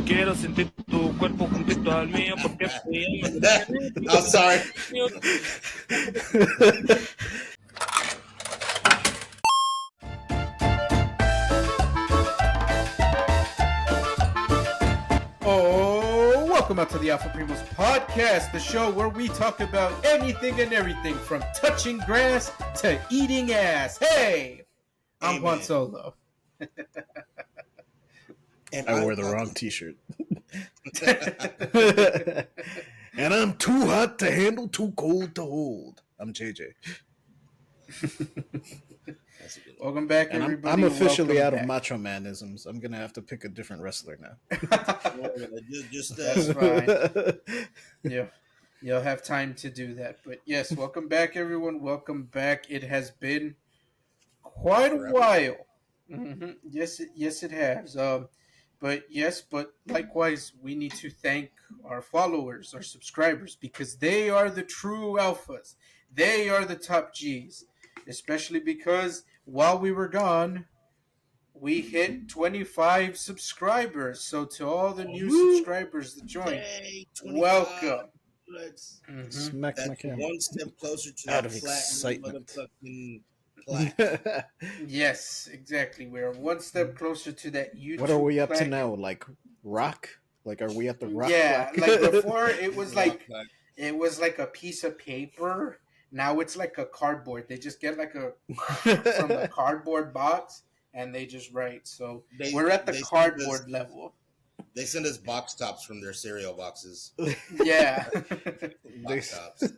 Quiero sentir tu cuerpo juntito al mío porque I'm sorry. Oh, welcome out to the Alpha Primos podcast, the show where we talk about anything and everything from touching grass to eating ass. Hey, I'm Juan Solo. And I wore the wrong t-shirt. And I'm too hot to handle, too cold to hold. I'm JJ. Welcome back, And everybody. I'm officially Welcome out back. of macho manisms. I'm going to have to pick a different wrestler now. That's fine. Yeah, you'll have time to do that. But yes, welcome back, everyone. Welcome back. It has been quite a while. Mm-hmm. Yes, it has. But likewise, we need to thank our followers, our subscribers, because they are the true alphas. They are the top G's, especially because while we were gone, we hit 25 subscribers. So to all the new subscribers that joined, welcome. Mm-hmm. Smack my camera. One step closer to Out that of excitement. motherfucking plaque. Yes, exactly. We're one step closer to that YouTube. What are we up plaque. to now? Like rock? Like are we at the rock? Yeah, plaque? like before it was like a piece of paper. Now it's like a cardboard. They just get like a from the cardboard box and they just write. So we're at the cardboard level. They send us box tops from their cereal boxes. Yeah. Box tops.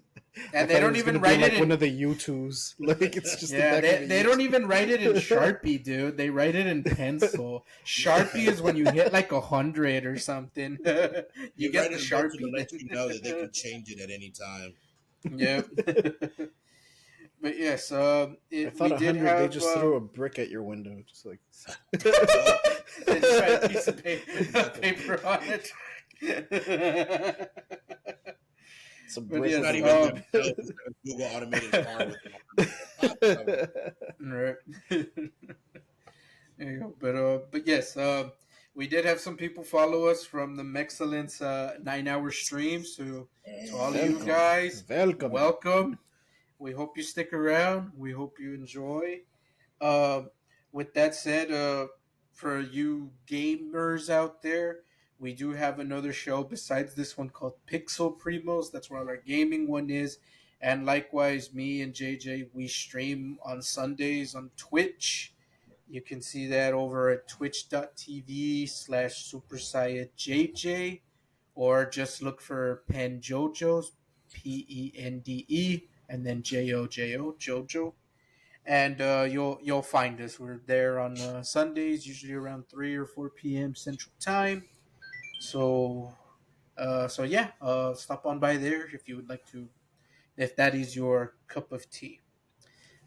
And they don't even write like it in one of the U2s. Like it's just they don't even write it in Sharpie, dude. They write it in pencil. Sharpie is when you hit like 100 or something. you get the Sharpie to let you know that they can change it at any time. Yep. But yes, I thought 100 they just threw a brick at your window, just like they just had a piece of paper on it. Some But brick. yes, Not even Google automated car with right. There you go. But yes, we did have some people follow us from the Mexcellence 9-hour stream. So to all of you guys, welcome. We hope you stick around. We hope you enjoy. With that said, for you gamers out there, we do have another show besides this one called Pixel Primos. That's where our gaming one is. And likewise, me and JJ, we stream on Sundays on Twitch. You can see that over at twitch.tv/SuperSaiyaJJ, or just look for Pen Jojo's, Pende, and then Jojo, Jojo, and you'll find us. We're there on Sundays, usually around 3 or 4 p.m. Central Time. So yeah, stop on by there if you would like to, if that is your cup of tea.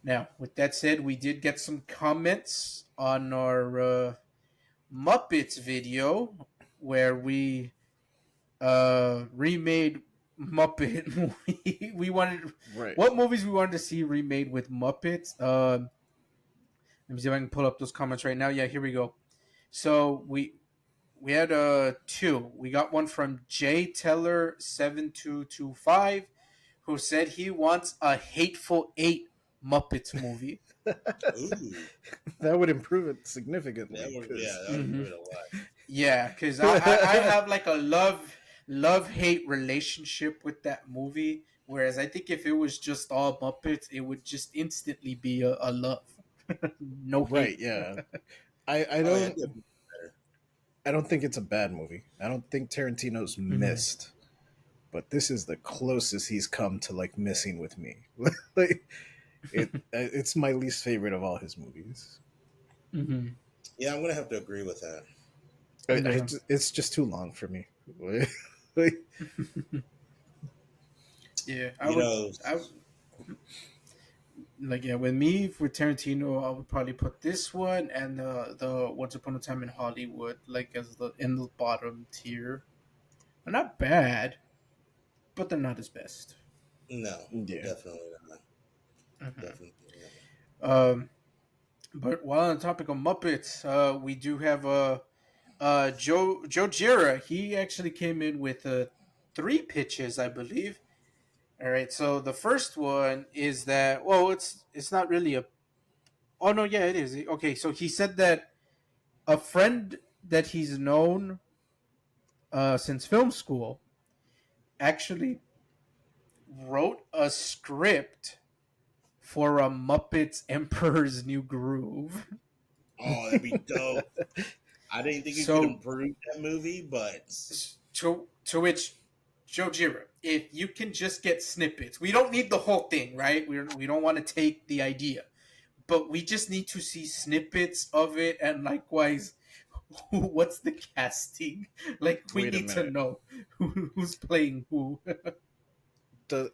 Now, with that said, we did get some comments on our Muppets video where we remade Muppet movie. We wanted what movies we wanted to see remade with Muppets. Let me see if I can pull up those comments right now. Yeah, here we go. So we had two. We got one from J Teller 7225 who said he wants a Hateful Eight Muppets movie. That would improve it significantly. That would improve it a lot. Yeah, because I have like a love-hate relationship with that movie. Whereas I think if it was just all Muppets, it would just instantly be a love. No hate. Right, yeah. I don't think it's a bad movie. I don't think Tarantino's missed. But this is the closest he's come to like missing with me. Like it's my least favorite of all his movies. Mm-hmm. Yeah, I'm gonna have to agree with that. It's just too long for me. Yeah, with me for Tarantino, I would probably put this one and the Once Upon a Time in Hollywood as in the bottom tier. They're not bad, but they're not his best. No, definitely not. Mm-hmm. Definitely not. But while on the topic of Muppets, we do have Joe Gira, he actually came in with 3 pitches, I believe. All right, so the first one is that, well, it's not really a. Oh no, yeah, it is. Okay, so he said that a friend that he's known since film school actually wrote a script for a Muppets Emperor's New Groove. Oh, that'd be dope. I didn't think you could So improve that movie, but to which Joe Gira, if you can just get snippets, we don't need the whole thing, right? We don't want to take the idea, but we just need to see snippets of it, and likewise, what's the casting? Like we Wait a need to minute. know who's playing who.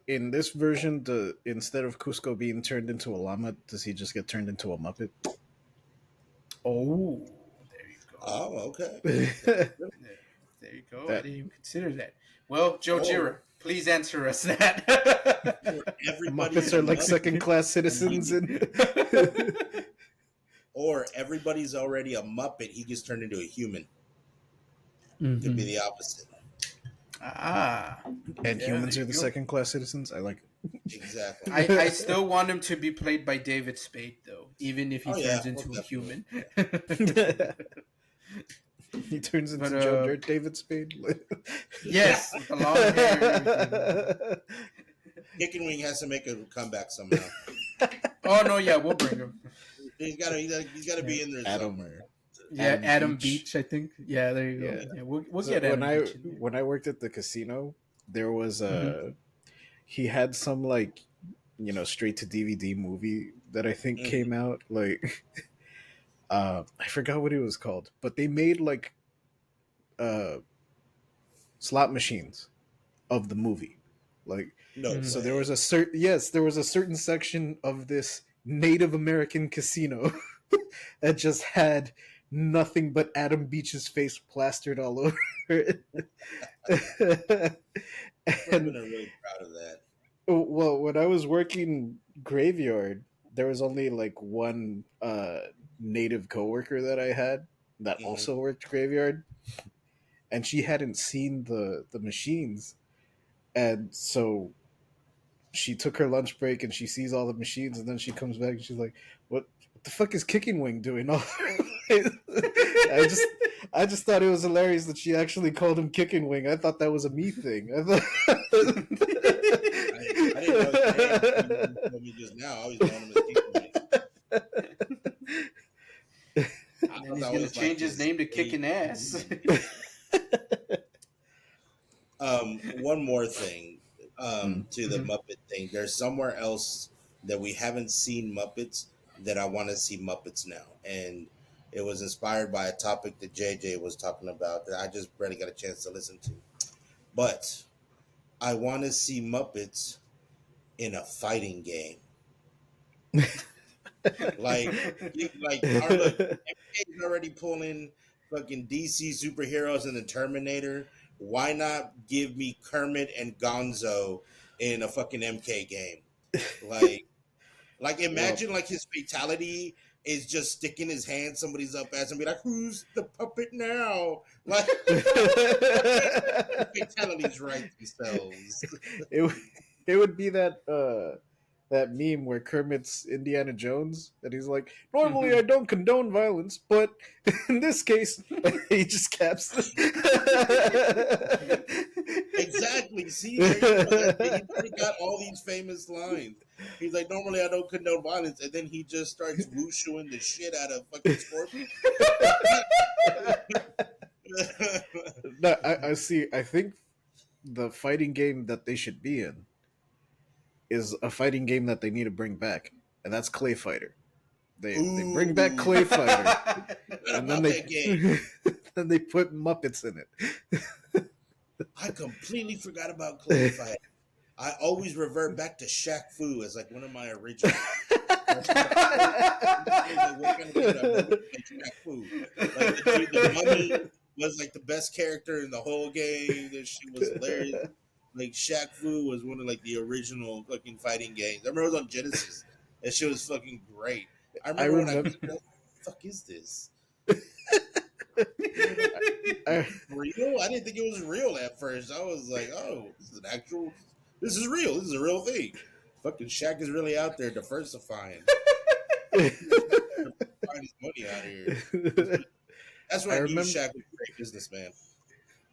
In this version, instead of Cusco being turned into a llama, does he just get turned into a Muppet? Oh, there you go. oh, okay. There you go. I That didn't even consider that. Well, Joe Gira, Or, please answer us that. or everybody's Muppets a are like Muppet, second class citizens, and or everybody's already a Muppet. He gets turned into a human. Could be the opposite. Ah, and yeah, humans there are the you go. second class citizens. I like Exactly. I still want him to be played by David Spade, though, even if he Oh yeah, turns into most a human. it. He turns But into Joe Dirt, David Spade. yes, with the long hair. Chicken Wing has to make a comeback somehow. Oh no, yeah, we'll bring him. He's got to be in there Adam. somewhere. Yeah, Adam Beach. Beach, I think. Yeah, there you go. Yeah. Yeah, we'll So get Adam Beach in there. when I worked at the casino, there was Mhm. he had some like straight to DVD movie that I think Mhm. came out like I forgot what it was called, but they made like uh slot machines of the movie. Like No Mhm. so way. there was there was a certain section of this Native American casino that just had nothing but Adam Beach's face plastered all over it. Women And are really proud of that. well, when I was working graveyard, there was only like one native coworker that I had that Hmm. also worked graveyard, and she hadn't seen the machines, and so she took her lunch break and she sees all the machines, and then she comes back and she's like, What the fuck is Kicking Wing doing?" I just I just thought it was hilarious that she actually called him Kicking Wing. I thought that was a me thing. I I didn't know his name. You told me just now. I always known him as Chicken Wing. I And thought then he's that gonna was like change his name to Kicking Ass. One more thing to the Mhm. Muppet thing. There's somewhere else that we haven't seen Muppets that I want to see Muppets now, and it was inspired by a topic that JJ was talking about that I just barely got a chance to listen to. But I want to see Muppets in a fighting game. Like, look, MK's already pulling fucking DC superheroes in the Terminator. Why not give me Kermit and Gonzo in a fucking MK game? Like, well, imagine like his fatality is just sticking his hand somebody's up ass and be like, "Who's the puppet now?" Like, fatalities write themselves. it it would be that meme where Kermit's Indiana Jones and he's like, normally I don't condone violence, but in this case, he just caps. Exactly. See, there you go. He's already got all these famous lines. He's like, normally I don't condone violence, and then he just starts wooshooing the shit out of fucking Scorpion. No, I see. I think the fighting game that they should be in is a fighting game that they need to bring back, and that's Clay Fighter. They bring back Ooh, Clay Fighter, what and then about that game? then they put Muppets in I completely forgot about Clay Fight. I always revert back to Shaq Fu as like one of my originals. Like, what kind of game I've never played Shaq Fu? Like the mummy was like the best character in the whole game. This shit was hilarious. Like Shaq Fu was one of like the original fucking fighting games. I remember it was on Genesis. That shit was fucking great. I I remember when I remember. picked it up, what the fuck is this? Real? I didn't think it was real at first. I was like, oh, this is an actual. This is real. This is a real thing. Fucking Shaq is really out there diversifying. Finding his money out here. That's I when I knew remember. Shaq was a great businessman.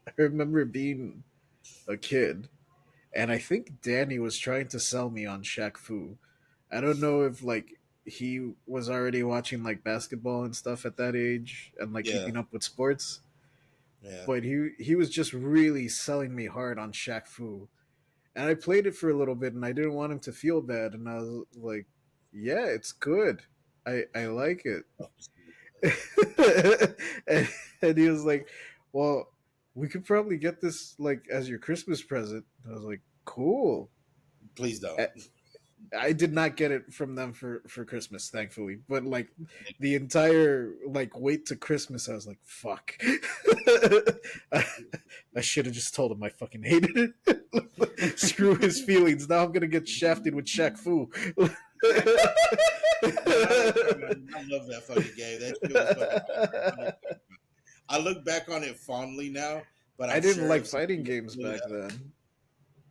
I remember being a kid, and I think Danny was trying to sell me on Shaq Fu. I don't know if like he was already watching like basketball and stuff at that age and like Yeah, keeping up with sports, yeah. but he was just really selling me hard on Shaq Fu. And I played it for a little bit, and I didn't want him to feel bad, and I was like, "Yeah, it's good. I like it." and, and he was like, "Well, we could probably get this like as your Christmas present." I was like, "Cool." Please don't. I did not get it from them for Christmas, thankfully. But like the entire like wait to Christmas, I was like, "Fuck." I should have just told him I fucking hated it. Screw his feelings. Now I'm gonna get shafted with Shaq Fu. I love that fucking game. That shit was fucking. I look back on it fondly now, but I I'm didn't sure like if some fighting people games really back then.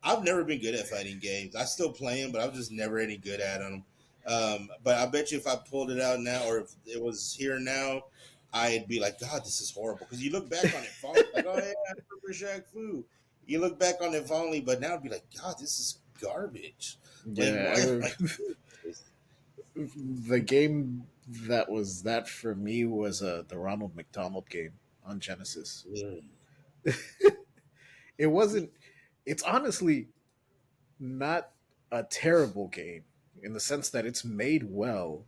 I've never been good at fighting games. I still play them, but I'm just never any good at them. But I bet you if I pulled it out now, or if it was here now, I'd be like, God, this is horrible. Because you look back on it fondly, like, oh yeah, I remember Shaq Fu. You look back on it fondly, but now it'd be like, God, this is garbage. Like, why am Yeah, I doing this? the game that was that for me was the Ronald McDonald game on Genesis. Mm. It wasn't. It's honestly not a terrible game in the sense that it's made well,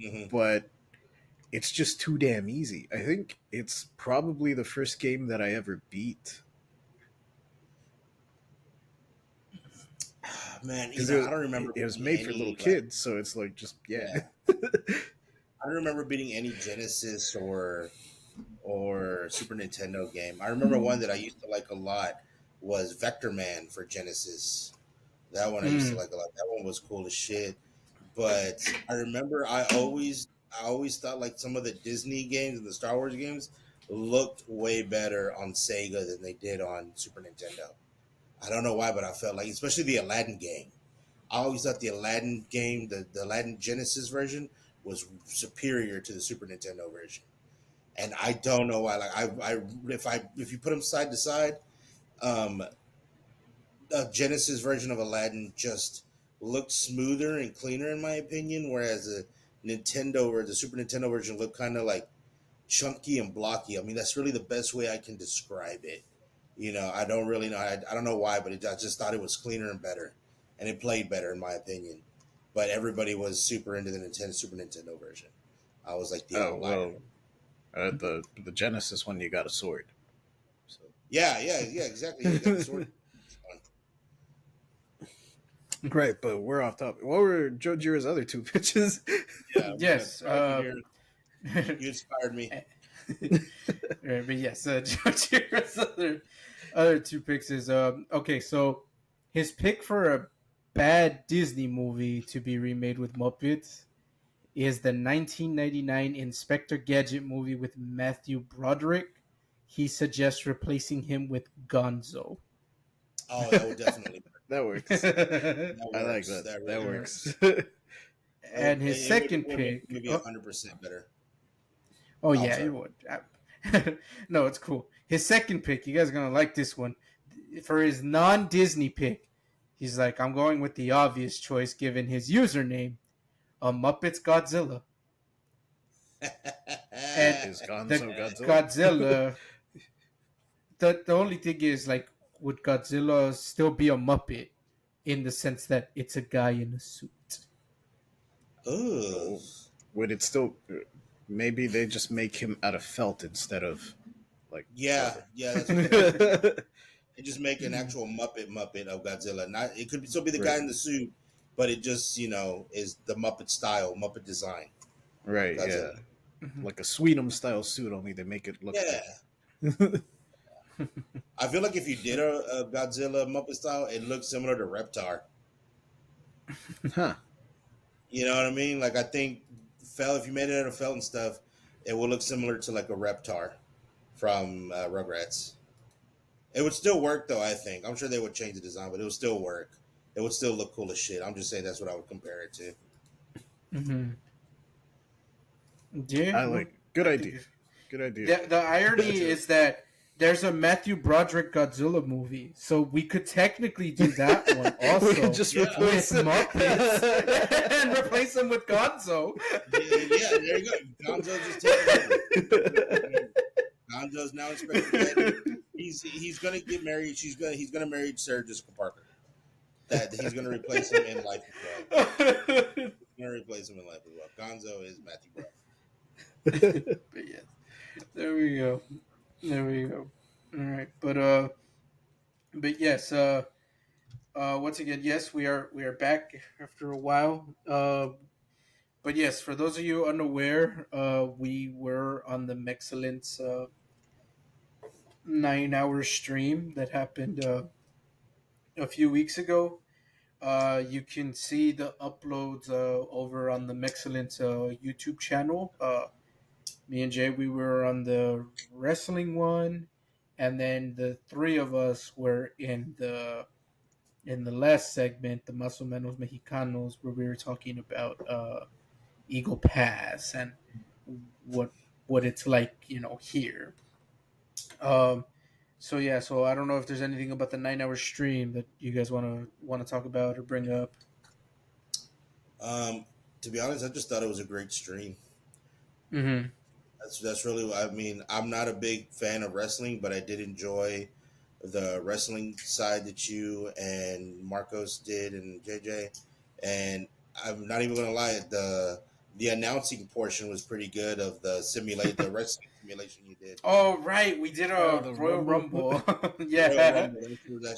Mhm. but it's just too damn easy. I think it's probably the first game that I ever beat Man, because I don't remember it was beating made for little any like kids, so it's like just yeah. yeah. I don't remember beating any Genesis or Super Nintendo game. I remember one that I used to like a lot was Vector Man for Genesis. That one I used to Mm. like a lot. That one was cool as shit. But I remember I always thought like some of the Disney games and the Star Wars games looked way better on Sega than they did on Super Nintendo. I don't know why, but I felt like, especially the Aladdin game. I always thought the Aladdin game, the Aladdin Genesis version, was superior to the Super Nintendo version, and I don't know why. Like if you put them side to side, um, the Genesis version of Aladdin just looked smoother and cleaner in my opinion, whereas the Nintendo or the Super Nintendo version looked kind of like chunky and blocky. I mean, that's really the best way I can describe it. I don't really know. I don't know why, but I just thought it was cleaner and better, and it played better in my opinion. But everybody was super into the Super Nintendo version. I was like the Oh outlier. well, the Genesis one you got a sword. So. Yeah, exactly. Yeah, you got the sword. Right, but we're off topic. What were Joe Jira's other two pitches? Yeah, Yes. you inspired me. Right, but yes, George Hero's other two picks is okay. So his pick for a bad Disney movie to be remade with Muppets is the 1999 Inspector Gadget movie with Matthew Broderick. He suggests replacing him with Gonzo. Oh, that would definitely work. That works. That I like works. that. That That really works. And his second would pick. maybe 100% better. Oh I'm yeah, sorry. it would. No, it's cool. His second pick, you guys are gonna like this one. For his non-Disney pick, he's like, I'm going with the obvious choice given his username, a Muppets Godzilla. And Is the Gonzo Godzilla? Godzilla, the only thing is like, would Godzilla still be a Muppet in the sense that it's a guy in a suit? Ugh. Oh, would it still? Maybe they just make him out of felt instead of like Yeah, rubber. yeah, that's what they do. They just make an actual Muppet of Godzilla. Not it could still be the guy Right. in the suit, but it just is the Muppet style, Muppet design Right. Yeah. Godzilla. Like a Sweet'em style suit, only they make it look Yeah, good. I feel like if you did a Godzilla Muppet style, it looks similar to Reptar. Huh. You know what I mean? Like I think felt if you made it out of felt and stuff, it will look similar to like a Reptar. from Rugrats. It would still work though. I think I'm sure they would change the design, but it would still work. It would still look cool as shit. I'm just saying that's what I would compare it to. Mm-hmm. Yeah, I like good I idea. think Good idea. the irony is that there's a Matthew Broderick Godzilla movie, so we could technically do that one also. We could just replace with Muppets and replace them with Gonzo. Yeah, there you go. Gonzo just taking over. Gonzo's now Inspector Gadget. He's gonna get married. He's gonna marry Sarah Jessica Parker. That he's gonna replace him in life as well. He's gonna replace him in life as well. Gonzo is Matthew Broderick. But yeah, there we go. There we go. All right, but yes, once again, yes, we are back after a while. But yes, for those of you unaware, we were on the Mexcellence 9-hour stream that happened a few weeks ago. You can see the uploads over on the Mexcellence YouTube channel. Me and Jay, we were on the wrestling one, and then the three of us were in the last segment, the Más o menos Mexicanos, where we were talking about Eagle Pass and what it's like, here. So yeah, so I don't know if there's anything about the 9-hour stream that you guys want to talk about or bring up. To be honest, I just thought it was a great stream. Mm-hmm. That's really what I mean. I'm not a big fan of wrestling, but I did enjoy the wrestling side that you and Marcos did and JJ. And I'm not even gonna lie, the announcing portion was pretty good of the wrestling simulation you did. Oh right, we did the Royal Rumble. Yeah. Yeah.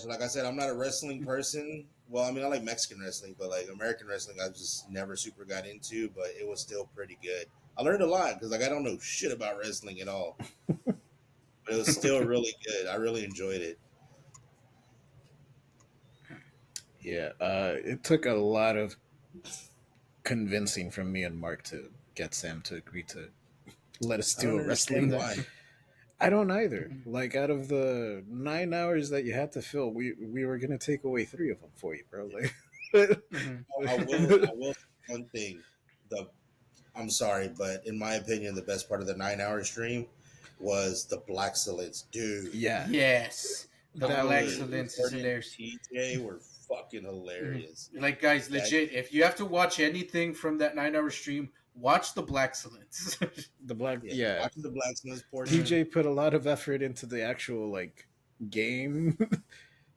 Like I said, I'm not a wrestling person. Well, I mean, I like Mexican wrestling, but like American wrestling, I just never super got into. But it was still pretty good. I learned a lot because like I don't know shit about wrestling at all, but it was still really good. I really enjoyed it. Yeah, it took a lot of convincing from me and Mark to get Sam to agree to let us I do don't a understand wrestling. why. I don't either. Like out of the 9 hours that you had to fill, we were gonna take away 3 of them for you, bro. Like, Mm-hmm. I will say one thing. I'm sorry, but in my opinion, the best part of the 9-hour stream was the Black Excellence, dude. yeah, Yes, the That Black was- Excellence is hilarious. TJ were fucking hilarious. Like guys, legit, if you have to watch anything from that 9-hour stream, watch the Black Excellence. the black. Yeah, Watching the Black Excellence portion. PJ put a lot of effort into the actual like game.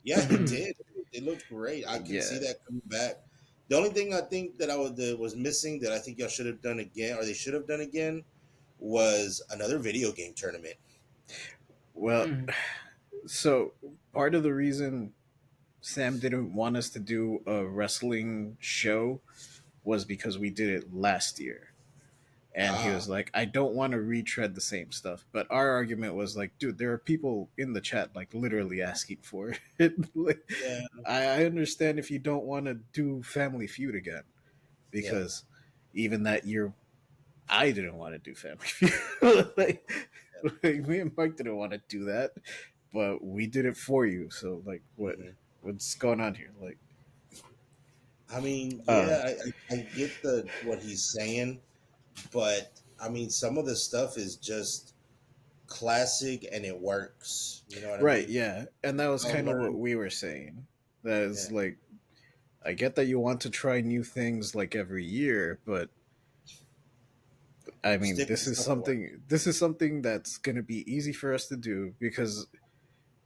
Yeah, it did. It looked great. I can Yeah. see that coming back. The only thing I think that that was missing that I think y'all should have done again, or they should have done again, was another video game tournament. Well, so part of the reason Sam didn't want us to do a wrestling show was because we did it last year. And he was like, I don't want to retread the same stuff. But our argument was like, dude, there are people in the chat like literally asking for it. Like, Yeah. I understand if you don't want to do Family Feud again. Because even that year, I didn't want to do Family Feud. like me and Mike didn't want to do that. But we did it for you. So like what's going on here? Like, I mean, yeah, I get what he's saying, but I mean, some of the stuff is just classic and it works. You know what I mean? yeah. And that was I'll kind of learn. what we were saying. That is like, I get that you want to try new things like every year, but I mean, Stick this with is stuff something that's going to be easy for us to do because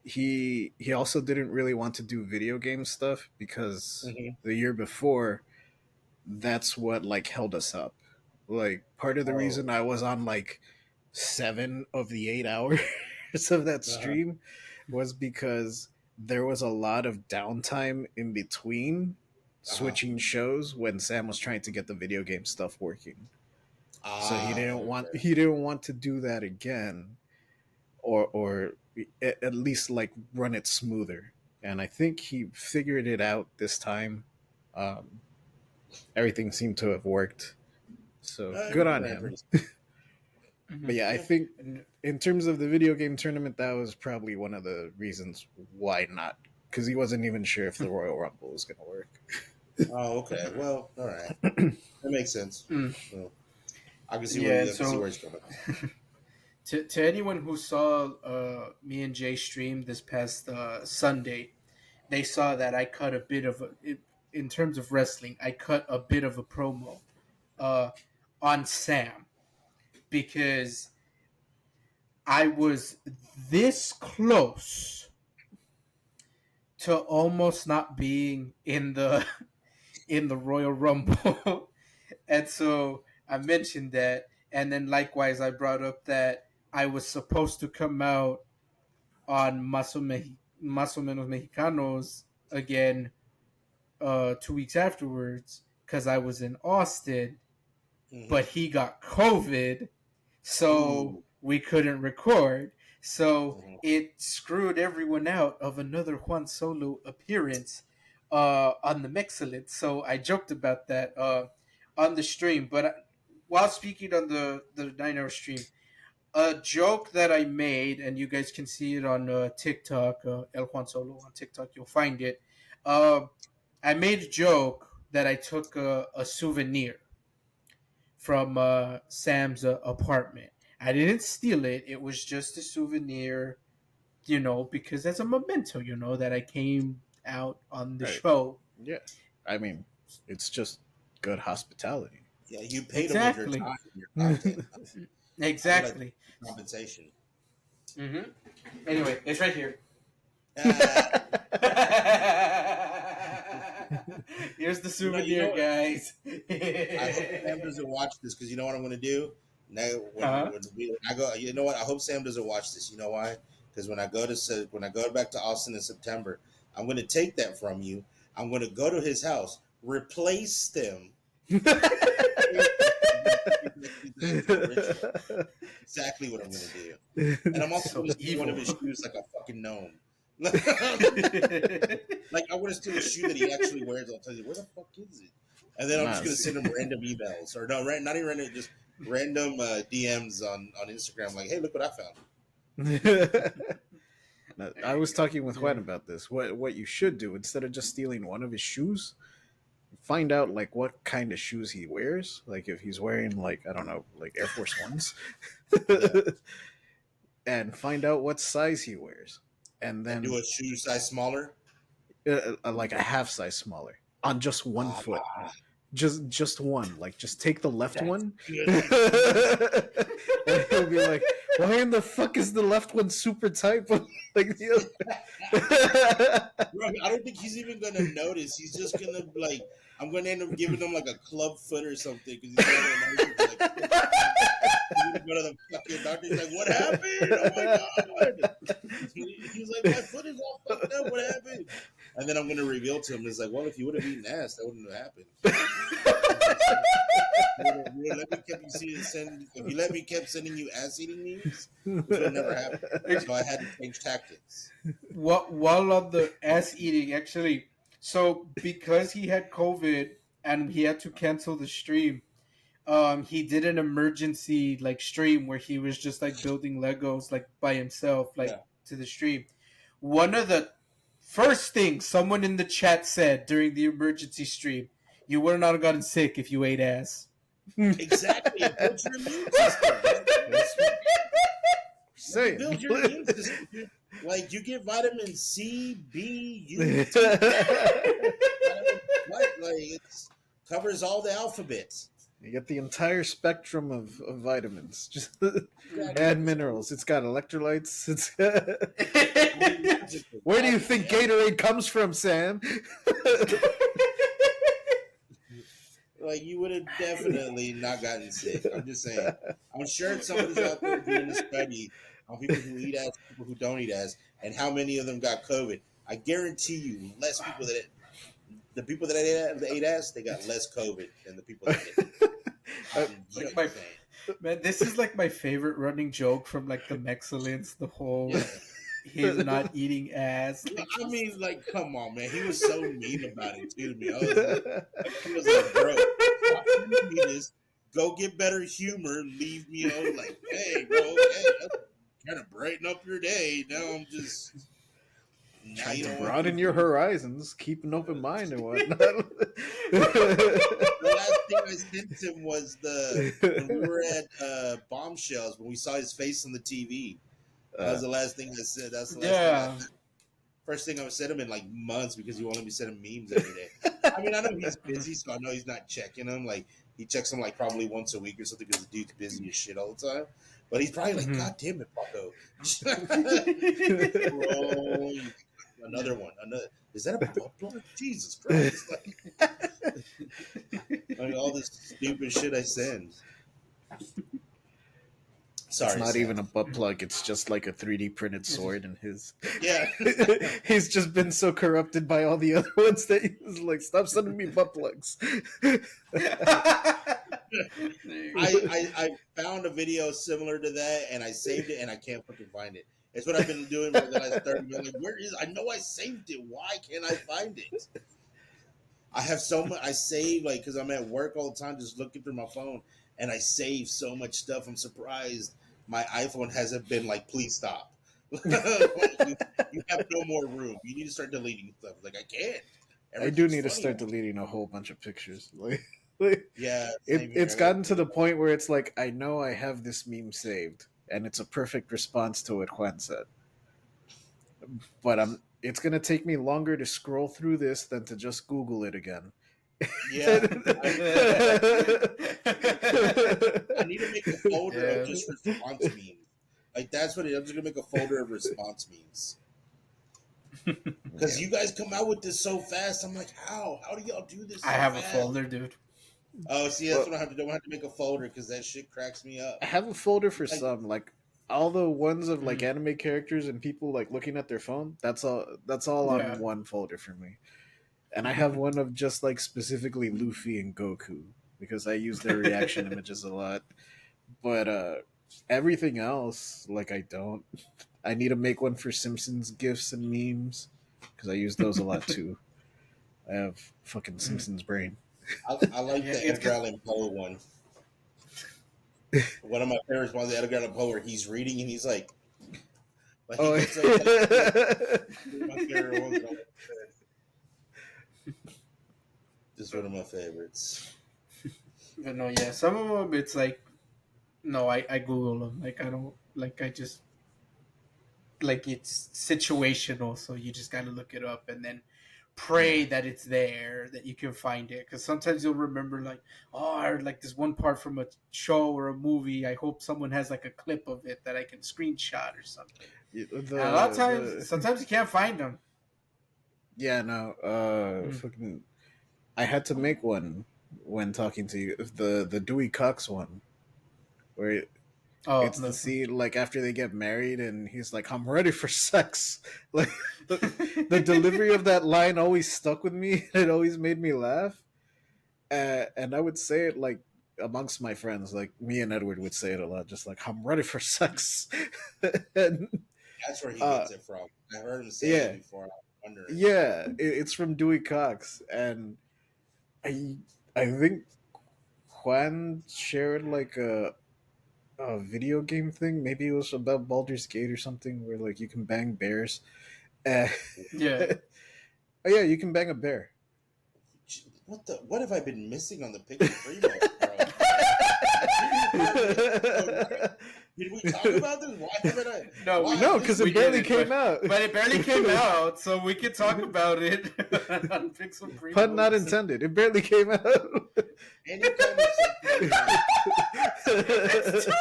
he also didn't really want to do video game stuff because the year before that's what like held us up. Like part of the reason I was on like 7 of the 8 hours of that stream was because there was a lot of downtime in between switching shows when Sam was trying to get the video game stuff working. So he didn't want to do that again, or at least like run it smoother. And I think he figured it out this time. Everything seemed to have worked. So good on him. But yeah, I think in terms of the video game tournament, that was probably one of the reasons why not, because he wasn't even sure if the Royal Rumble was going to work. Oh, okay. Well, all right. That makes sense. Well, I can see where it's going. To anyone who saw me and Jay stream this past Sunday, they saw that I cut a bit of in terms of wrestling. I cut a bit of a promo on Sam because I was this close to almost not being in the in the Royal Rumble, and so I mentioned that, and then likewise I brought up that I was supposed to come out on Más o Menos Mexicanos again 2 weeks afterwards because I was in Austin, but he got COVID, so we couldn't record. So it screwed everyone out of another Juan Solo appearance on the Mexcellent. So I joked about that on the stream. But while speaking on the 9-hour stream, a joke that I made, and you guys can see it on TikTok, El Juan Solo on TikTok, you'll find it. I made a joke that I took a souvenir from Sam's apartment. I didn't steal it. It was just a souvenir, because as a memento, that I came out on the show. Yeah. I mean, it's just good hospitality. Yeah, you paid them with your time and your content. Exactly. Like compensation. Mm-hmm. Anyway, it's right here. Here's the souvenir, guys. I hope Sam doesn't watch this because you know what I'm going to do? Now, when I go, you know what? I hope Sam doesn't watch this. You know why? Because when I go back to Austin in September, I'm going to take that from you. I'm going to go to his house, replace them. Exactly what I'm going to do. And I'm also going to steal one of his shoes like a fucking gnome. Like I want to steal a shoe that he actually wears. I'll tell you, where the fuck is it? And then I'm just going to send him random emails, or no, not even random, just random DMs on Instagram. Like, hey, look what I found. I was talking with Juan about this. What you should do, instead of just stealing one of his shoes, find out like what kind of shoes he wears. Like if he's wearing like, I don't know, like Air Force Ones, and find out what size he wears, and then do a shoe size smaller, like a half size smaller on just one foot. Just one. Like just take the left one. And he'll be like, why in the fuck is the left one super tight? Like the other. Bro, I don't think he's even gonna notice. He's just gonna like, I'm gonna end up giving him like a club foot or something because he's gonna like, go to the fucking doctor. He's like, what happened? Oh my god! He's like, my foot is all fucked up. What happened? And then I'm gonna reveal to him. It's like, well, if you would have eaten ass, that wouldn't have happened. If you let me kept sending you ass eating memes, it would never happen. So I had to change tactics. While on the ass eating, actually, so because he had COVID and he had to cancel the stream, he did an emergency like stream where he was just like building Legos like by himself, to the stream. One of the first things someone in the chat said during the emergency stream, you would not have gotten sick if you ate ass. Exactly. It builds your immune system. It builds your immune system. Like, you get vitamin C, B, U, T. Like, it covers all the alphabets. You get the entire spectrum of vitamins, just and minerals. It's got electrolytes. It's where do you think Gatorade comes from, Sam? Like, you would have definitely not gotten sick. I'm just saying. I'm sure somebody's out there doing a study on people who eat ass, people who don't eat ass, and how many of them got COVID. I guarantee you, the people that ate ass, they got less COVID than the people that didn't. Man, this is like my favorite running joke from like the Mexcellence, the whole him not eating ass. I mean, like, come on, man. He was so mean about it too to me. He was like, bro, stop sending me this go get better humor. Leave me alone. Like, hey, bro, okay, trying to brighten up your day. Now I'm just now Trying you to don't want me broaden to your do it. horizons, keep an open mind and whatnot. The last thing I sent him was when we were at Bombshells when we saw his face on the TV. That was the last thing I said. That's the last thing I Yeah. said. First thing I would send him in like months because he won't let me send him memes every day. I mean, I know he's busy, so I know he's not checking them. Like he checks them like probably once a week or something because the dude's busy as shit all the time. But he's probably like, God damn it, Paco. Bro, another one. Another. Is that a butt plug? Jesus Christ! Like all this stupid shit I send. It's Sorry, not Sam. even a butt plug. It's just like a 3D printed sword, and his Yeah. he's just been so corrupted by all the other ones that he's like, stop sending me butt plugs. I found a video similar to that and I saved it and I can't fucking find it. It's what I've been doing for the last 30 minutes. Like, where is I know I saved it. Why can't I find it? I have so much I save like because I'm at work all the time just looking through my phone and I save so much stuff. I'm surprised my iPhone hasn't been like, please stop. You have no more room. You need to start deleting stuff. Like I can't. I do Everything's need to funny start on it. deleting a whole bunch of pictures. Like Yeah, same here. it's gotten to the point where it's like I know I have this meme saved, and it's a perfect response to what Juan said. But it's gonna take me longer to scroll through this than to just Google it again. Yeah. I need to make a folder of just response memes. Like that's what I'm just gonna make a folder of response memes. Because you guys come out with this so fast. I'm like, how? How do y'all do this so I have a fast? folder, dude. Oh, see, that's what I have to do. I have to make a folder because that shit cracks me up. I have a folder for Like, some, like all the ones of like anime characters and people like looking at their phone. That's all. That's all Yeah. on one folder for me. And I have one of just like specifically Luffy and Goku because I use their reaction images a lot. But everything else, like I don't. I need to make one for Simpsons gifs and memes because I use those a lot too. I have fucking Simpsons brain. I like Yeah, the it's Edgar Allan Poe one. One of my favorites was the Edgar Allan Poe where he's reading and he's like he Oh, gets so my favorite ones. Just one of my favorites. But no, yeah, some of them it's like, no, I Google them. Like I don't, like I just, like it's situational, so you just got to look it up and then pray that it's there, that you can find it. Because sometimes you'll remember like, oh, I heard like this one part from a show or a movie. I hope someone has like a clip of it that I can screenshot or something. And a lot of times, sometimes you can't find them. Yeah, no. Fucking, I had to make one when talking to you. The Dewey Cox one, where it's the scene like after they get married and he's like, "I'm ready for sex." Like the delivery of that line always stuck with me. It always made me laugh, and I would say it like amongst my friends, like me and Edward would say it a lot, just like, "I'm ready for sex." And, that's where he gets it from. I heard him say it before. I'm wondering. Yeah, it's from Dewey Cox, and I think Juan shared like a video game thing. Maybe it was about Baldur's Gate or something, where like you can bang bears. Yeah. Oh yeah, you can bang a bear. What have I been missing on the picture Primos, bro? Did we talk about this? Why haven't I? No, because it barely came out. But it barely came out, so we could talk about it on Pixel Primos. Pun not intended. It barely came out. Any kind of It's two.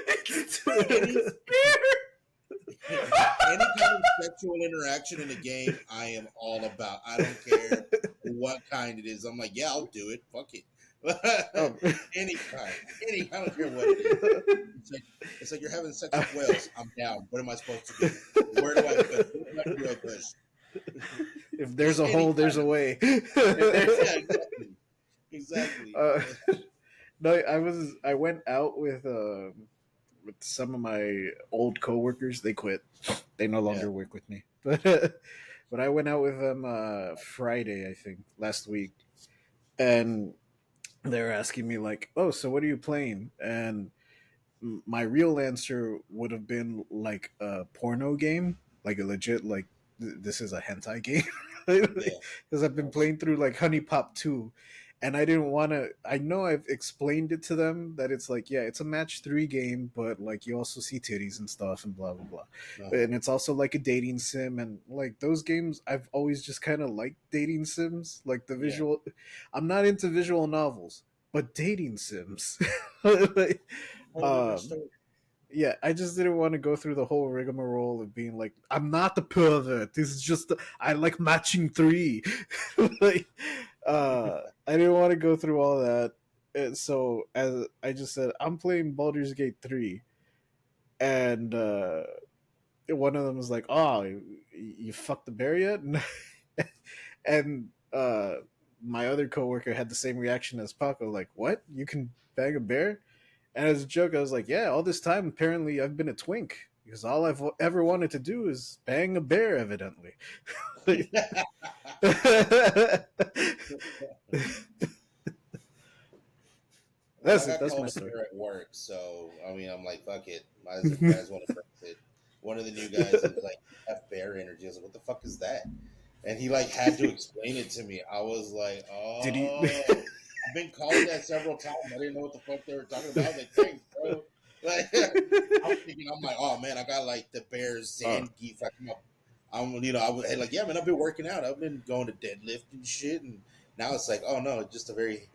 It's two. Any kind of sexual interaction in a game, I am all about. I don't care what kind it is. I'm like, yeah, I'll do it. Fuck it. Any kind. I don't care what it is. It's like you're having sex with whales. I'm down. What am I supposed to do? Where do I push? What do I push? If there's a hole, there's a way. Yeah, exactly. No, I went out with some of my old coworkers. They quit. They no longer work with me. But I went out with them Friday, I think, last week, and they're asking me like, "Oh, so what are you playing?" And my real answer would have been like a porno game, like a legit like this is a hentai game, Yeah. because I've been playing through like Honey Pop 2, and I didn't want to. I know I've explained it to them that it's like, yeah, it's a match 3 game, but like you also see titties and stuff and blah blah blah, Uh-huh. and it's also like a dating sim, and like those games I've always just kind of liked dating sims, like the Yeah. visual. I'm not into visual novels, but dating sims. Like, Whole different um, story. yeah, I just didn't want to go through the whole rigmarole of being like, I'm not the pervert. This is just I like matching 3. Like, I didn't want to go through all that. And so as I just said, I'm playing Baldur's Gate 3, and one of them was like, "Oh, you fucked the bear yet?" And my other coworker had the same reaction as Paco, like, "What? You can bang a bear?" And as a joke, I was like, "Yeah, all this time, apparently, I've been a twink because all I've ever wanted to do is bang a bear." Evidently, Well, I that's it. got That's my called a story. bear at work, so I mean, I'm like, fuck it, might as well embrace it. One of the new guys, he was like, "F bear energy." I was like, "What the fuck is that?" And he like had to explain it to me. I was like, Did he? "Oh, I've been called that several times. I didn't know what the fuck they were talking about." I was like, "Thanks, bro." Like, I'm thinking, I'm like, "Oh man, I got like the bear's Oh, Zangief." I was like, "Yeah, man, I've been working out. I've been going to deadlift and shit." And now it's like, "Oh no, just a very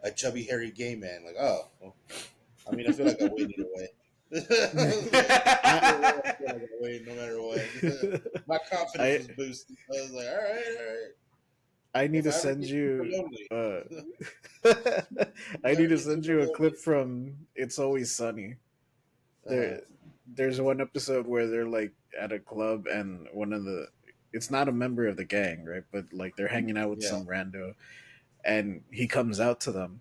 a chubby, hairy gay man." Like, oh, well, I mean, I feel like I win either way. Either way, I feel like I win no matter what. My confidence I was boosted. I was like, all right, all right. I need If to I ever send get super you. lonely, if I I need ever to get send super you a clip lonely, from "It's Always Sunny." uh-huh. There's one episode where they're like at a club, and one of the it's not a member of the gang, right? But like they're hanging out with Yeah, some rando, and he comes out to them,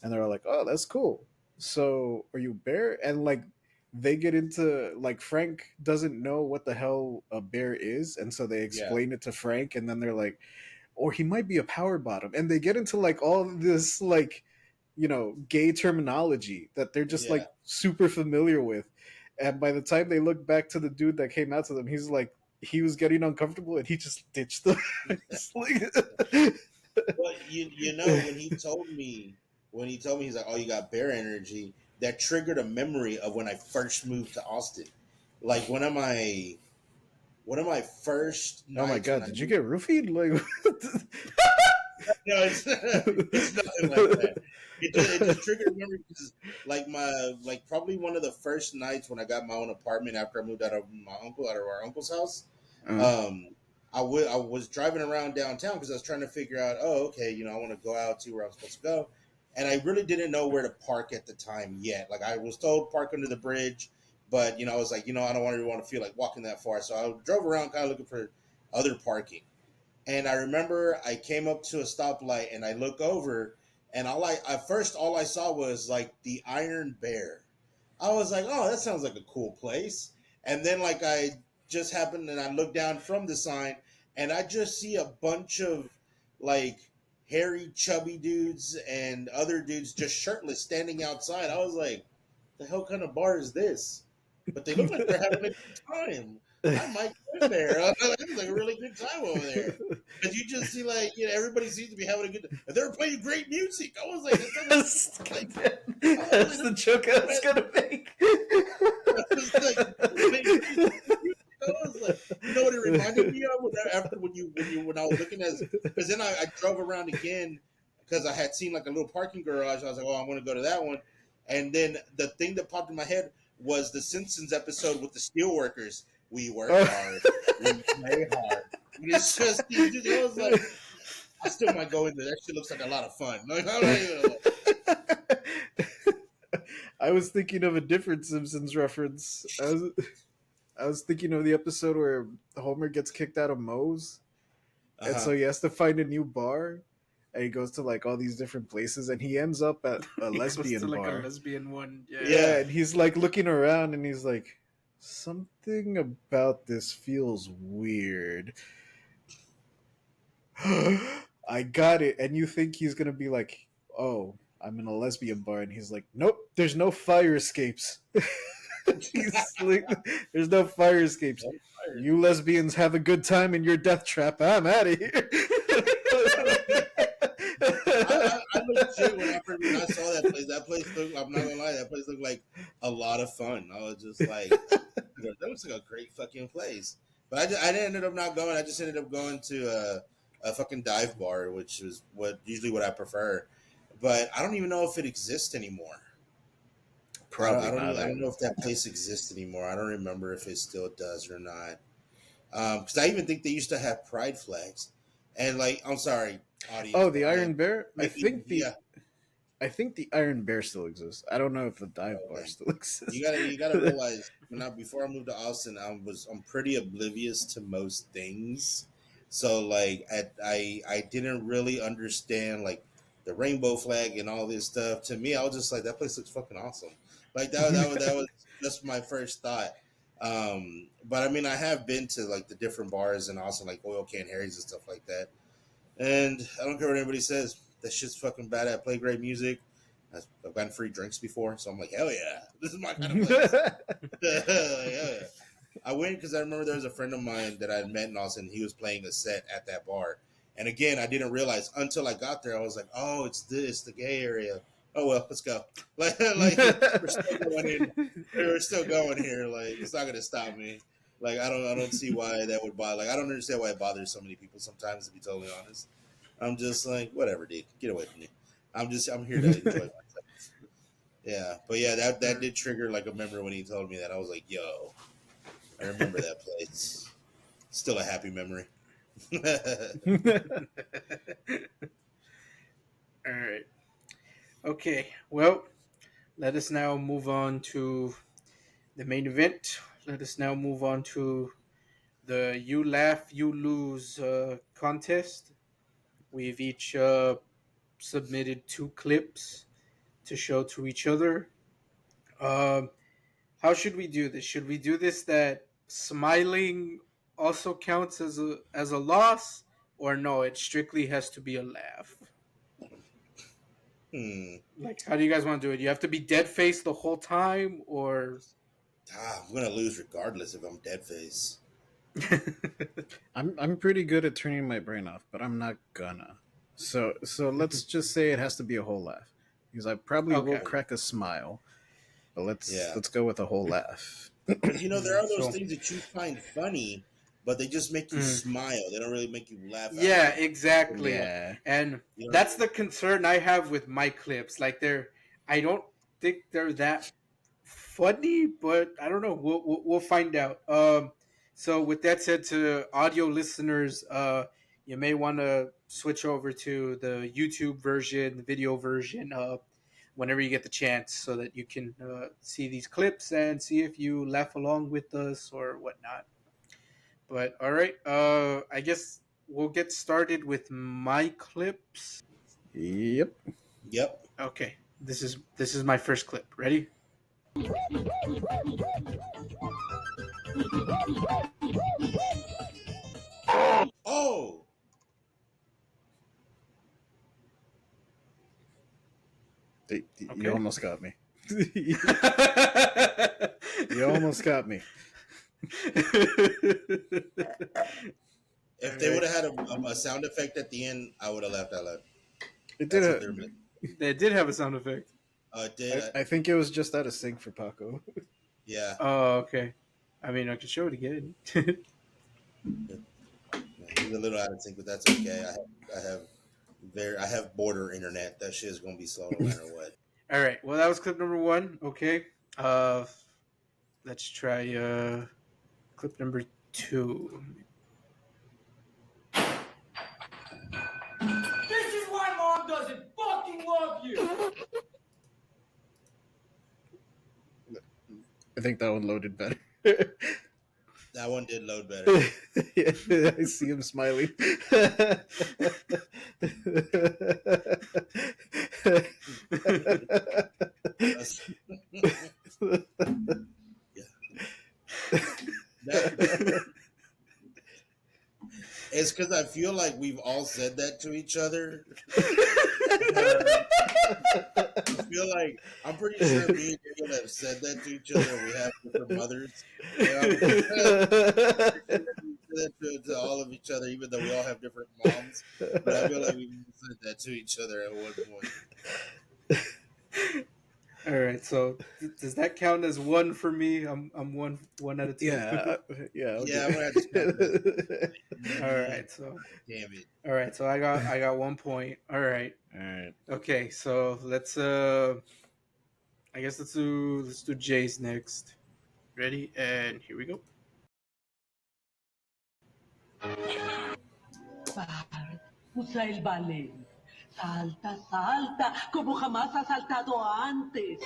and they're like, "Oh, that's cool. So, are you a bear?" And like they get into like Frank doesn't know what the hell a bear is, and so they yeah, explain it to Frank, and then they're like, "Or he might be a power bottom," and they get into like all this like gay terminology that they're just yeah. like super familiar with. And by the time they look back to the dude that came out to them, he's like he was getting uncomfortable and he just ditched them. It's like, But you know when he told me he's like, "Oh, you got bear energy," that triggered a memory of when I first moved to Austin. Like one of my first oh my nights when god, I did you moved. get roofied? Like, No, it's nothing like that. It just triggered a memory because like probably one of the first nights when I got my own apartment after I moved out of our uncle's house. uh, Um, I was driving around downtown because I was trying to figure out, oh, okay, I want to go out, see where I'm supposed to go, and I really didn't know where to park at the time yet. Like I was told park under the bridge, but I was like, I don't really want to feel like walking that far, so I drove around kind of looking for other parking. And I remember I came up to a stoplight and I look over, and all I saw was like the Iron Bear. I was like, oh, that sounds like a cool place. And then like I just happened and I look down from the sign and I just see a bunch of like hairy, chubby dudes and other dudes just shirtless standing outside. I was like, the hell kind of bar is this? But they look like they're having a good time. I might go in there. It's like a really good time over there. Because you just see like everybody seems to be having a good time. And they're playing great music. I was like, that sounds like that's, like I was that's like, the joke I was gonna make. I was like, they're playing pretty good music. I was like, what it reminded me of after when I was looking at, because then I drove around again because I had seen like a little parking garage. I was like, oh, I'm going to go to that one, and then the thing that popped in my head was the Simpsons episode with the steelworkers. We work hard, we play hard. And it's just these dudes. I was like, I still might go in there. That shit looks like a lot of fun. Like, I'm not even gonna I was thinking of a different Simpsons reference. I was thinking of the episode where Homer gets kicked out of Moe's, and so Uh-huh. he has to find a new bar, and he goes to like all these different places, and he ends up at a He goes to lesbian like a bar. lesbian one. Yeah. Yeah, Yeah. and he's like looking around, and he's like, something about this feels weird. I got it, and you think he's gonna be like, oh, I'm in a lesbian bar, and he's like, nope, there's no fire escapes. He's like, there's no fire escapes. You lesbians have a good time in your death trap. I'm out of here. I legit when I saw that place looked. I'm not gonna lie, that place looked like a lot of fun. I was just like, that looks like a great fucking place. But I didn't ended up not going. I just ended up going to a fucking dive bar, which is what I prefer. But I don't even know if it exists anymore. Probably I don't know if that place exists anymore. I don't remember if it still does or not. Because I even think they used to have pride flags, and like, I'm sorry, audience. Oh, the Iron Bear. I think the Iron Bear still exists. I don't know if the dive bar still exists. You gotta realize before I moved to Austin, I'm pretty oblivious to most things. So like I didn't really understand like the rainbow flag and all this stuff. To me, I was just like, that place looks fucking awesome. Like that was just my first thought. But I mean, I have been to like the different bars in Austin, like Oil Can Harry's and stuff like that. And I don't care what anybody says. That shit's fucking bad. I play great music. I've gotten free drinks before, so I'm like, hell yeah, this is my kind of place. Yeah. I went because I remember there was a friend of mine that I had met in Austin. He was playing a set at that bar, and again, I didn't realize until I got there. I was like, oh, it's the gay area. Oh well, let's go. Like we're still going in. We're still going here. Like it's not gonna stop me. Like I don't see why that would bother. Like I don't understand why it bothers so many people sometimes. To be totally honest, I'm just like whatever, dude. Get away from me. I'm here to enjoy myself. Yeah, but yeah, that did trigger like a memory when he told me that. I was like, yo, I remember that place. Still a happy memory. All right. Okay. Well, let us now move on to the main event. Let us now move on to the You Laugh, You Lose contest. We've each submitted 2 clips to show to each other. How should we do this? Should we do this that smiling also counts as a loss, or no? It strictly has to be a laugh. Like, how do you guys want to do it? You have to be dead faced the whole time, or I'm gonna lose regardless if I'm dead face. I'm pretty good at turning my brain off, but I'm not gonna. So let's just say it has to be a whole laugh, because I probably will crack a smile. But let's go with a whole laugh. You know, there are those things that you find funny, but they just make you smile. They don't really make you laugh. Yeah, exactly. Yeah. And that's the concern I have with my clips. Like I don't think they're that funny, but I don't know. We'll find out. So with that said, to audio listeners, you may want to switch over to the YouTube version, the video version, whenever you get the chance, so that you can see these clips and see if you laugh along with us or whatnot. But all right, I guess we'll get started with my clips. Yep. Okay, this is my first clip. Ready? Oh. You almost got me. You almost got me. If they would have had a sound effect at the end, I would have laughed out loud. They did have a sound effect. I think it was just out of sync for Paco. Yeah. Oh, okay. I mean, I could show it again. He's a little out of sync, but that's okay. I have border internet. That shit is gonna be slow no matter what. All right. Well, that was clip number 1. Okay. Let's try clip number 2. This is why mom doesn't fucking love you. I think that one loaded better. That one did load better. Yeah, I see him smiling. It's because I feel like we've all said that to each other. I feel like I'm pretty sure me and Daniel have said that to each other. We have different mothers. You know? We said that to all of each other, even though we all have different moms. But I feel like we said that to each other at one point. All right, so does that count as one for me? I'm one out of two. Yeah. Yeah, I'm gonna have to stop that. All right, so Damn it. all right, so I got 1 point. All right. All right. Okay, so let's I guess let's do Jay's next. Ready? And here we go. Usa el ballet. Salta, salta, como jamás ha saltado antes.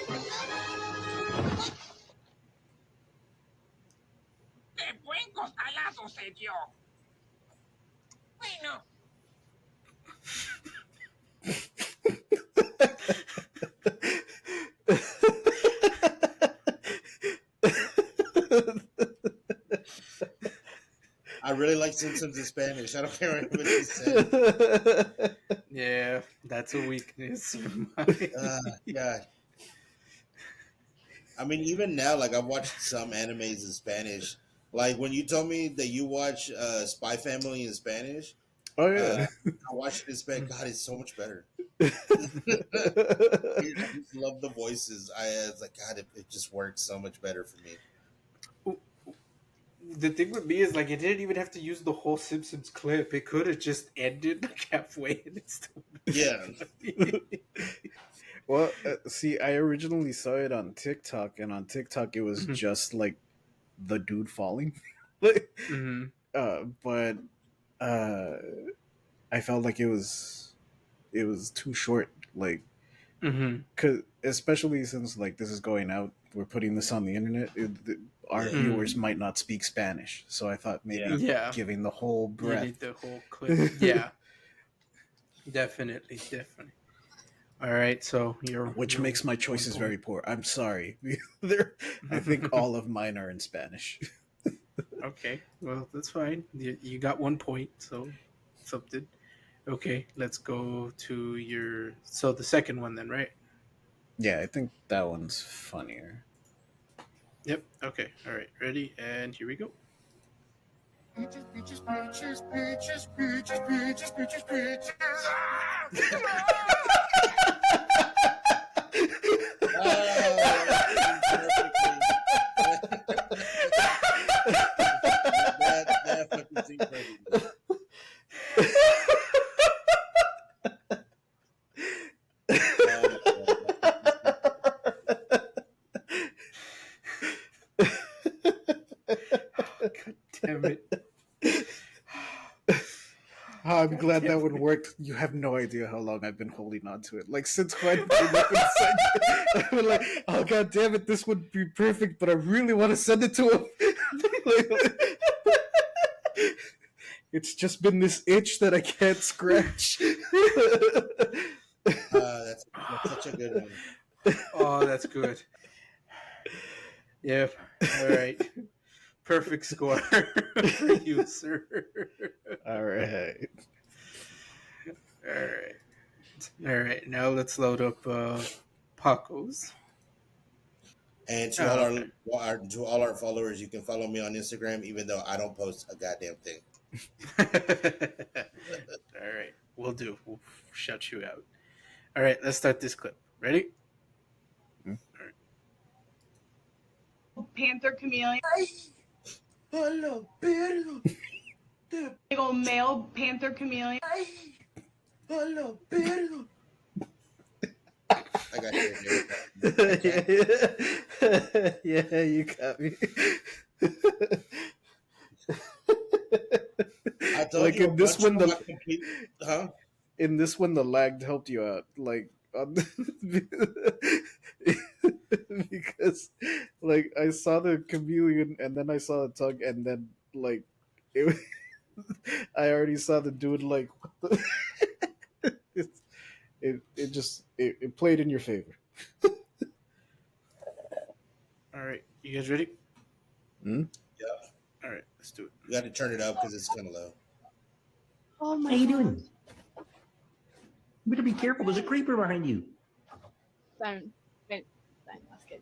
¡Qué buen costalazo se dio! Bueno, I really like Simpsons in Spanish. I don't care what he said. Yeah, that's a weakness. God. I mean, even now, like I've watched some animes in Spanish. Like when you told me that you watch Spy Family in Spanish, Oh yeah. I watched it in Spanish. God, it's so much better. I just love the voices. It's like God, it just works so much better for me. The thing with me is like it didn't even have to use the whole Simpsons clip. It could have just ended like halfway and it's still Yeah. Well, see, I originally saw it on TikTok, and on TikTok it was just like the dude falling. But I felt like it was too short. Like, cause especially since like this is going out, we're putting this on the internet. Our viewers might not speak Spanish, so I thought maybe giving the whole breath, you need the whole clip. Yeah, definitely. All right, so which makes my choices very poor. I'm sorry. I think all of mine are in Spanish. Okay, well that's fine. You got 1 point, so something. Okay, let's go to the second one then, right? Yeah, I think that one's funnier. Yep. Okay. All right. Ready? And here we go. Peaches, peaches, peaches, peaches, peaches, peaches, peaches, peaches. That fucking seems perfect. God damn it. I'm glad that one worked. You have no idea how long I've been holding on to it. Like, since when came up and said it, I've been like, oh, god damn it, this would be perfect, but I really want to send it to him. It's just been this itch that I can't scratch. That's such a good one. Oh, that's good. Yep. All right. Perfect score for you, sir. All right. All right. Now let's load up Paco's. And to all our followers, you can follow me on Instagram, even though I don't post a goddamn thing. All right. We'll do. We'll shout you out. All right. Let's start this clip. Ready? Panther chameleon. Hello, perro. Big old male panther chameleon. Hello, perro. I got you. Yeah, you got me. I told like you in this one, huh? In this one, the lag helped you out. Like, because, like, I saw the chameleon, and then I saw the tongue, and then, like, I already saw the dude. Like, what the? It played in your favor. All right. You guys ready? Yeah. All right. Let's do it. You got to turn it up because it's kind of low. How you doing? You better be careful. There's a creeper behind you. Don't. That's good.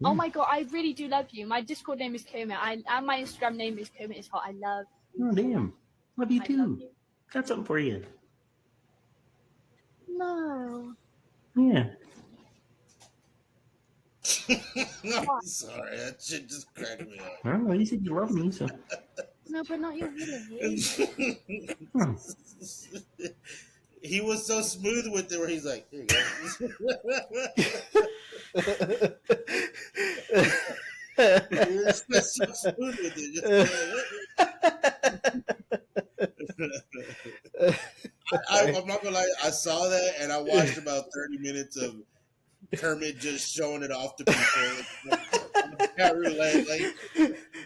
Oh my god, I really do love you. My Discord name is Kermit. And my Instagram name is Kermit is hot. I love. Oh damn, love you I too. love you. Got something for you. No. Yeah. I'm sorry, that shit just cracked me up. Well, you said you love me, so. No, but not your village. Hmm. He was so smooth with it, where he's like, "Here you go." He was so smooth with it. I'm not gonna lie. I saw that and I watched about 30 minutes of Kermit just showing it off to people. Like,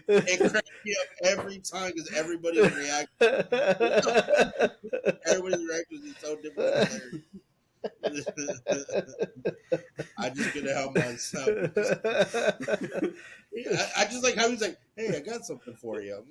it cracked me up every time because everybody's reaction. Everybody's reaction is so different. I just couldn't help myself. I just like how he's like, "Hey, I got something for you."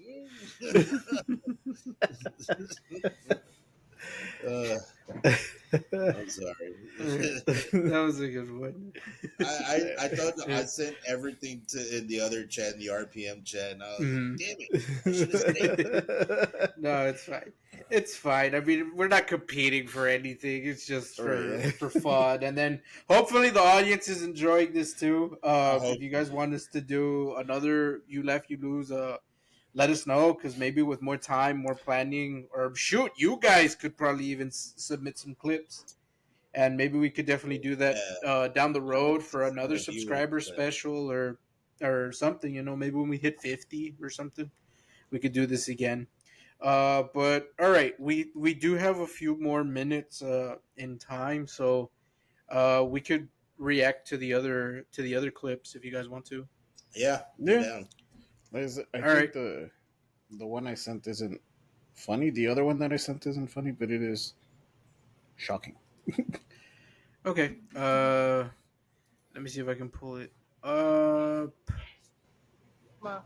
I'm sorry. That was a good one. I thought I sent everything in the other chat, in the RPM chat, and I was like, "Damn it! I should have saved it." No, it's fine. It's fine. I mean, we're not competing for anything. It's just for fun, and then hopefully the audience is enjoying this too. If you guys want us to do another "You Left, You Lose," let us know, because maybe with more time, more planning, or shoot, you guys could probably even submit some clips, and maybe we could definitely do that down the road for another subscriber special or something. You know, maybe when we hit 50 or something, we could do this again. But all right, we do have a few more minutes in time, so we could react to the other clips if you guys want to. Yeah. I think the one I sent isn't funny. The other one that I sent isn't funny, but it is shocking. Okay. Let me see if I can pull it up. I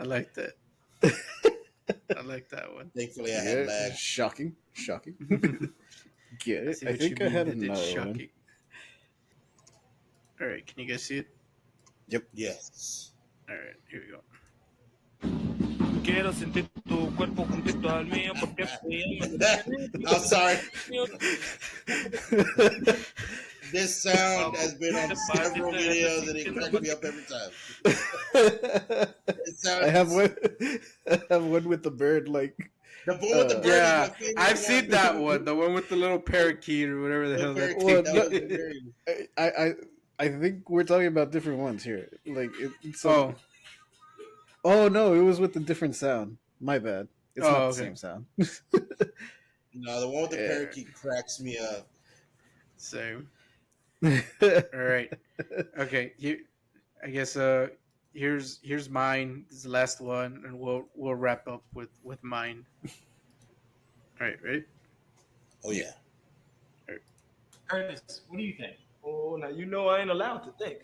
like that. I like that one. Thankfully, I had lag. Shocking. Get it? I think I had another one. All right, can you guys see it? Yep. Yes. All right, here we go. Quiero sentir tu cuerpo juntito al mío porque I'm sorry. This sound has been on several videos and it cracks me up every time. I have one with the bird, like the one with the bird. Yeah, I've seen that one. The one with the little parakeet or whatever the hell that was. I think we're talking about different ones here. Like it's Oh no, it was with a different sound. My bad. It's not the same sound. No, the one with the parakeet cracks me up. Same. All right. Okay. Here, I guess. Here's mine. This is the last one, and we'll wrap up with mine. All right. Ready? Oh yeah. All right. Ernest, what do you think? Oh, now you know I ain't allowed to think.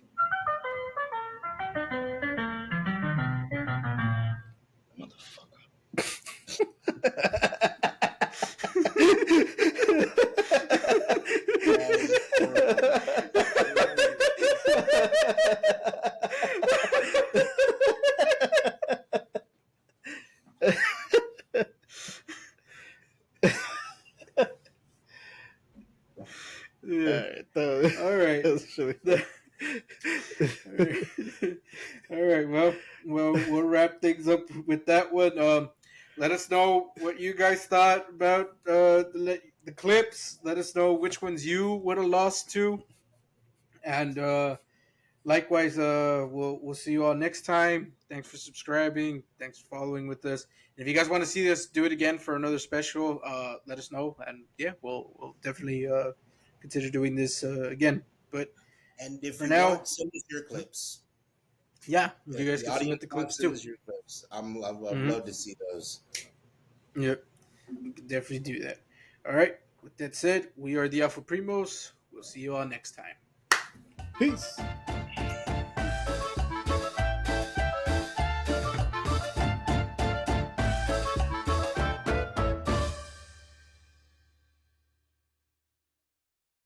All right. All right. Well, we'll wrap things up with that one. Let us know what you guys thought about the clips. Let us know which ones you would have lost to, and likewise, we'll see you all next time. Thanks for subscribing. Thanks for following with us. And if you guys want to see us do it again for another special, let us know. And yeah, we'll definitely consider doing this again. But if for you now, want, send us your clips. Yeah, you guys can submit the clips too. Your clips. I'd love to see those. Yep, we can definitely do that. All right. With that said, we are the Alpha Primos. We'll see you all next time. Peace.